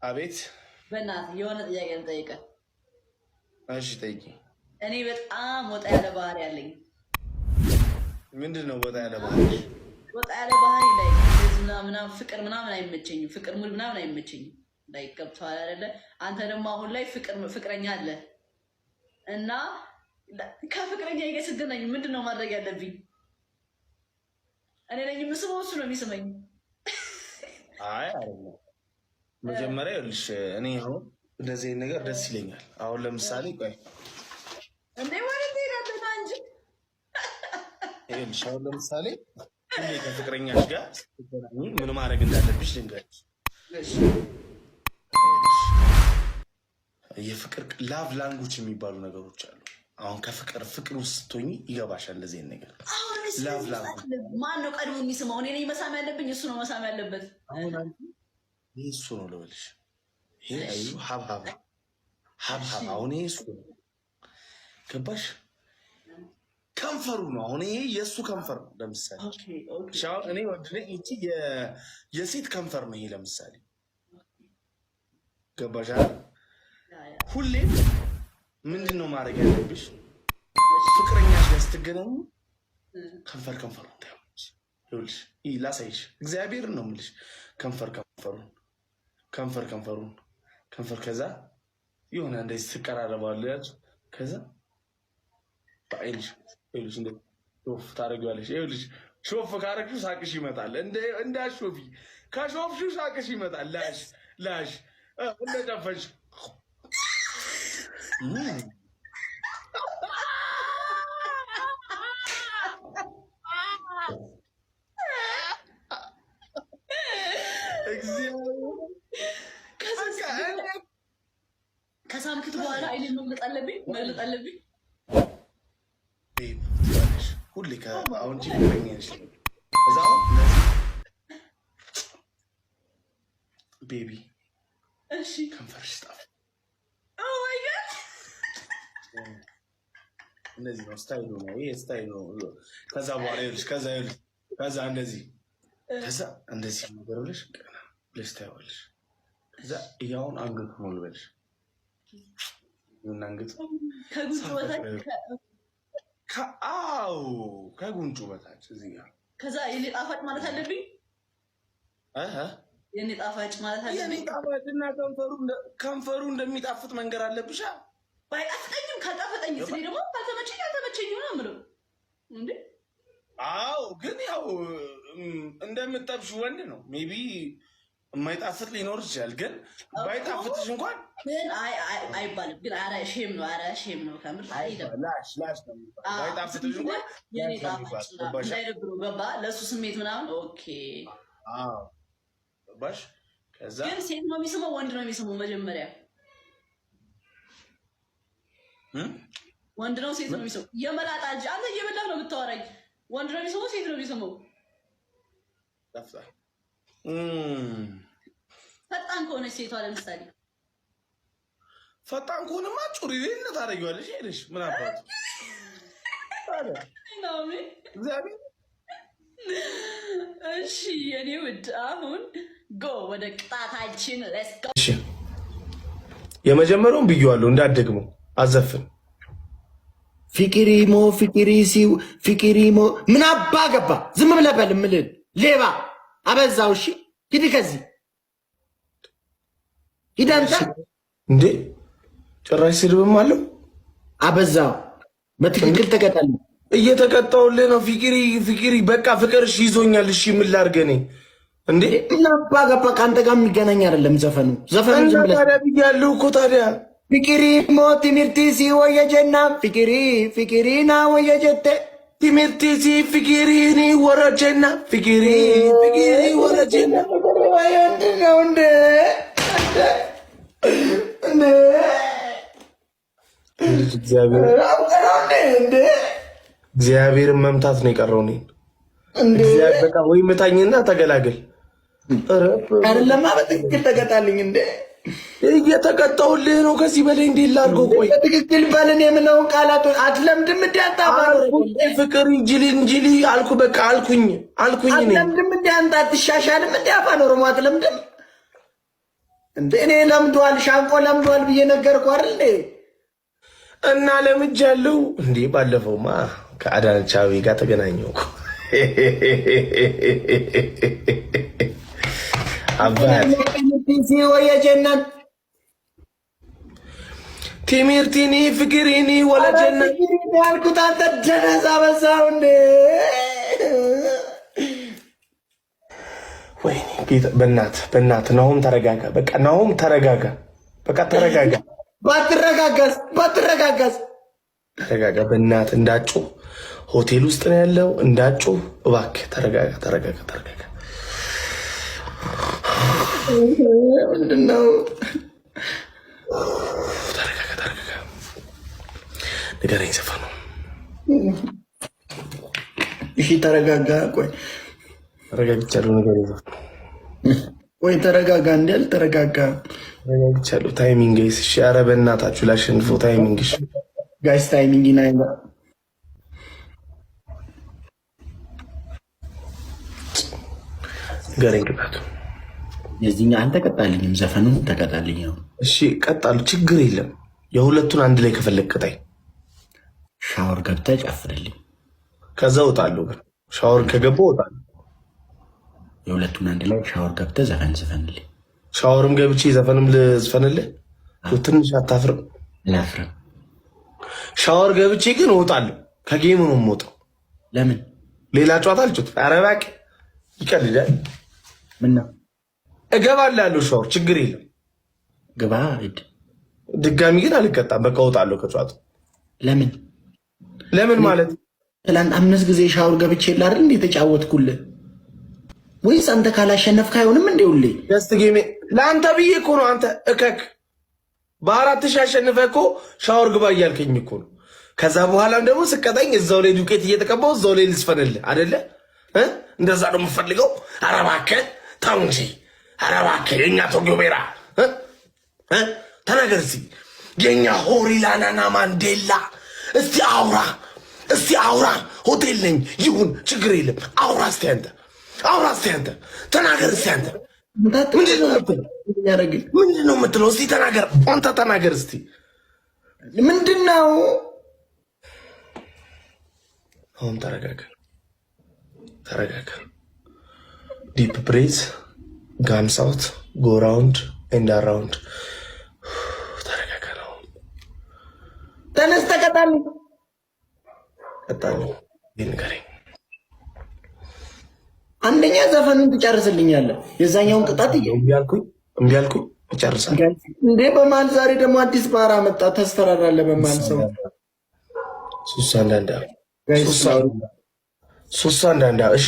አቤት። በእናትህ የሆነ ጥያቄ ልጠይቅህ። እሺ ጠይቂ። እኔ በጣም ወጣ ያለ ባህሪ ያለኝ። ምንድን ነው ወጣ ያለ ባህሪ? ወጣ ያለ ባህሪ ላይ ምናምን ፍቅር ምናምን አይመቸኝም። ፍቅር ሙድ ምናምን አይመቸኝም። ላይ ገብቶሃል አይደለ? አንተ ደግሞ አሁን ላይ ፍቅረኛ አለ እና ከፍቅረኛ ጋር ስትገናኝ ምንድን ነው ማድረግ ያለብኝ? እኔ ነኝ የምስመው እሱ ነው የሚስመኝ? አይ አይደለም። መጀመሪያ ይኸውልሽ እኔ አሁን እንደዚህ ነገር ደስ ይለኛል። አሁን ለምሳሌ ቆይ እንዴ ማለት ትሄዳለህ እንጂ ይኸውልሽ አሁን ለምሳሌ ሁሌ ከፍቅረኛሽ ጋር ስትገናኝ ምን ማድረግ እንዳለብሽ ልንገርሽ። የፍቅር ላቭ ላንጉጅ የሚባሉ ነገሮች አሉ። አሁን ፍቅር ውስጥ ስትሆኚ ይገባሻል እንደዚህ ነገር። ላቭ ላንጉጅ ማን ነው ቀድሞ የሚስመው? እኔ ነኝ መሳም ያለብኝ? እሱ ነው መሳም ያለበት? ይህ እሱ ነው ልበልሽ። ይሄ አዩ ሀብሀብ አሁን ይሄ እሱ ነው ገባሽ? ከንፈሩ ነው አሁን ይሄ የእሱ ከንፈር ነው። ለምሳሌ እኔ ወንድ ነኝ፣ ይቺ የሴት ከንፈር ነው ይሄ ለምሳሌ ገባሽ? ሁሌም ምንድን ነው ማድረግ ያለብሽ? ፍቅረኛሽ ጋር ስትገናኙ ከንፈሩ ይኸውልሽ፣ ላሳይሽ፣ እግዚአብሔርን ነው የምልሽ። ከንፈር ከዛ የሆነ እንደዚህ ትቀራረባለች። ከዛ በአይንሽ ይኸውልሽ እንደ ሾፍ ታደርጊዋለሽ። ይኸውልሽ ሾፍ ካረግሽው ሳቅሽ ይመጣል። እንዳሾፊ ከሾፍሽው ሳቅሽ ይመጣል። ላሽ እንደጨፈንሽ ከሳምክት በኋላ አይኔን መግለጥ አለብኝ። ሁሌ አሁን ጅ እዛው ቤቢ እሺ ከንፈርሽ ጣፍ ኦ ማይ ጋድ እንደዚህ ነው ስታይሉ ነው ይሄ ስታይሉ ነው። ከዛ በኋላ ይኸውልሽ ከዛ እንደዚህ ነገር ብለሽ ቀና ብለሽ ታይዋለሽ። ከዛ ያውን አንገቱ ነው ልበልሽ አንገቱ ከጉንጩ በታች እዚህ ጋር። ከዛ የኔ ጣፋጭ ማለት አለብኝ። የኔ ጣፋጭ ማለት አለብኝ። የኔ ጣፋጭና ከንፈሩ እንደሚጣፍጥ መንገር አለብሻ። ባይጣፍጠኝም ካልጣፈጠኝ ስለ ደግሞ ካልተመቸኝ አልተመቸኝ ነው የምለው እንዴ። አዎ ግን ያው እንደምጠብሽ ወንድ ነው ሜቢ የማይጣፍጥ ሊኖር ይችላል። ግን ባይጣፍጥሽ እንኳን ግን አይባልም። ግን ኧረ ሼም ነው ከምር ላሽ ነው ባይጣፍጥሽ እንኳን የኔ ጣፋጭ እንዳይደብሮ ገባ ለእሱ ስሜት ምናምን ኦኬ። አዎ ገባሽ። ከዛ ግን ሴት ነው የሚስመው ወንድ ነው የሚስመው? መጀመሪያ ወንድ ነው ሴት ነው የሚስመው? የመላጣ እንጂ አንተ እየበላህ ነው የምታወራኝ። ወንድ ነው የሚስመው ሴት ነው የሚስመው? ፈጣን ከሆነች ሴቷ ለምሳሌ ፈጣን ከሆነማ ጩሪሬን ታደርጊዋለሽ ሄደሽ ምን አባቱ እግዚአብሔር። እሺ የኔ ውድ አሁን ጎ ወደ ቅጣታችን ለስከ የመጀመሪያውን ብዬዋለሁ እንዳትደግመው አዘፍን ፊኪሪሞ ምን አባ ገባ ዝም ብለህ በል የምልህ ሌባ አበዛው። እሺ ሂድ ከዚህ ሂድ አንተ እንዴ ጭራሽ ስድብም አለው። አበዛው። በትክክል ተቀጣለህ። እየተቀጣሁልህ ነው። ፊኪሪ በቃ ፍቅርሽ ይዞኛል። እሺ ምን ላድርግ እኔ እንዴ? ምን አባ ገባ ከአንተ ጋር የሚገናኝ አይደለም ዘፈኑ ዝም ብለህ ታዲያ ብያለሁ እኮ ታዲያ ፊኪሪሞ ትምህርቲሲ ወየጀና ፊኪሪና ወየጀቴ ትምህርቲሲ ፊኪሪኒ ወረጀና ፊኪሪ ወረጀና ነው እንደ እግዚአብሔርን መምታት ነው የቀረው። በቃ ወይ ምታኝና ተገላገል። አይደለማ በትክክል ተቀጣልኝ እንደ እየተቀጣሁልህ ነው። ከዚህ በላይ እንዴት ላድርገው? ቆይ በትክክል በልን የምለውን ቃላት አትለምድም እንደ አንተ ፍቅር እንጅሊ አልኩ። በቃ አልኩኝ አትለምድም እንደ አንተ አትሻሻልም እንደ አፋን ኦሮሞ አትለምድም እንደ እኔ ለምዷል፣ ሻንቆ ለምዷል ብዬ ነገርኩህ አይደል እና ለምጃለሁ እንዴ። ባለፈውማ ከአዳነች አቤቤ ጋር ተገናኘሁ እኮ የጀነት ቲሚርቲኒ ፍቅሪኒ ወለጀነት ያልኩት አንተ ደነዛ በዛው እንዴ። ወይኔ ጌታ፣ በእናትህ ናሆም ተረጋጋ። በቃ ናሆም ተረጋጋ። በቃ ተረጋጋ። ባትረጋጋስ ተረጋጋ። በእናትህ እንዳትጮህ፣ ሆቴል ውስጥ ነው ያለው። እንዳትጮህ እባክህ። ተረጋጋ። ምንድን ነው? ተረጋጋ። ንገረኝ ዘፈኑ። እሺ ተረጋጋ። ቆይ ተረጋግቻለሁ። ንገረኝ ዘፈኑ። ቆይ ተረጋጋ። እንዴ አልተረጋጋ። ተረጋግቻለሁ። ታይሚንግ ጋይስ። እሺ ኧረ በእናታችሁ ላሸንፈው። ታይሚንግ እሺ ጋይስ፣ ታይሚንግ ናይ ንገረኝ ቅጣቱ። የዚህኛ አንተ ቀጣልኝም፣ ዘፈኑን ተቀጣልኝ ነው። እሺ ቀጣሉ፣ ችግር የለም። የሁለቱን አንድ ላይ ከፈለግ ቅጣኝ። ሻወር ገብተህ ጨፍርልኝ። ከዛ እወጣለሁ። ግን ሻወር ከገባሁ እወጣለሁ። የሁለቱን አንድ ላይ ሻወር ገብተህ ዘፈን ዝፈንልኝ። ሻወርም ገብቼ ዘፈንም ልዝፈንልህ? ትንሽ አታፍርም? አላፍርም። ሻወር ገብቼ ግን እወጣለሁ። ከጌሙ ነው የምወጣው። ለምን? ሌላ ጨዋታ አልጮት። ኧረ እባክህ ይቀልዳል። ምን ነው? እገባለሁ ያለው ሻወር፣ ችግር የለም። ግባ ሂድ። ድጋሚ ግን አልቀጣም። በቃ እወጣለሁ ከጨዋታው። ለምን ማለት? ትላንት 5 ጊዜ ሻወር ገብቼ አይደል እንዴ ተጫወትኩልህ? ወይስ አንተ ካላሸነፍክ አይሆንም እንዴ? ሁሌ ገስት ጌሜ ለአንተ ብዬ እኮ ነው። አንተ እከክ በ4,000 አሸንፈህ እኮ ሻወር ግባ እያልከኝ እኮ ነው። ከዛ በኋላም ደግሞ ስቀጣኝ እዛው ላይ ዱቄት እየተቀባው እዛው ላይ ልስፈንልህ አይደለ? እንደዛ ነው የምፈልገው። ኧረ እባክህ ተው እንጂ። ኧረ እባክህ የእኛ ቶጊዮ ቤራ ተናገር እስኪ። የእኛ ሆሪላናና ማንዴላ እስቲ አውራ። ሆቴል ነኝ ይሁን ችግር የለም። አውራ እስቲ አንተ ተናገር እስቲ አንተ ምንድን ነው የምትለው? እስቲ ተናገር አንተ ተናገር እስቲ ምንድን ነው? አሁን ተረጋጋ። ዲፕ ብሬዝ ጋምስ አውት ጎ ራውንድ ኤንድ አራውንድ። ተረጋጋ ነው። ተነስ ተቀጣልኝ። ንገረኝ። አንደኛ ዘፈኑን ትጨርስልኛለህ። የዛኛውን ቅጣት እምቢ አልኩኝ እጨርሳለሁ እንዴ። በመሀል ዛሬ ደግሞ አዲስ ባህር መጣ። ታስፈራራለህ በመሀል ሰው። ሱሳ አንዳንዳ እሺ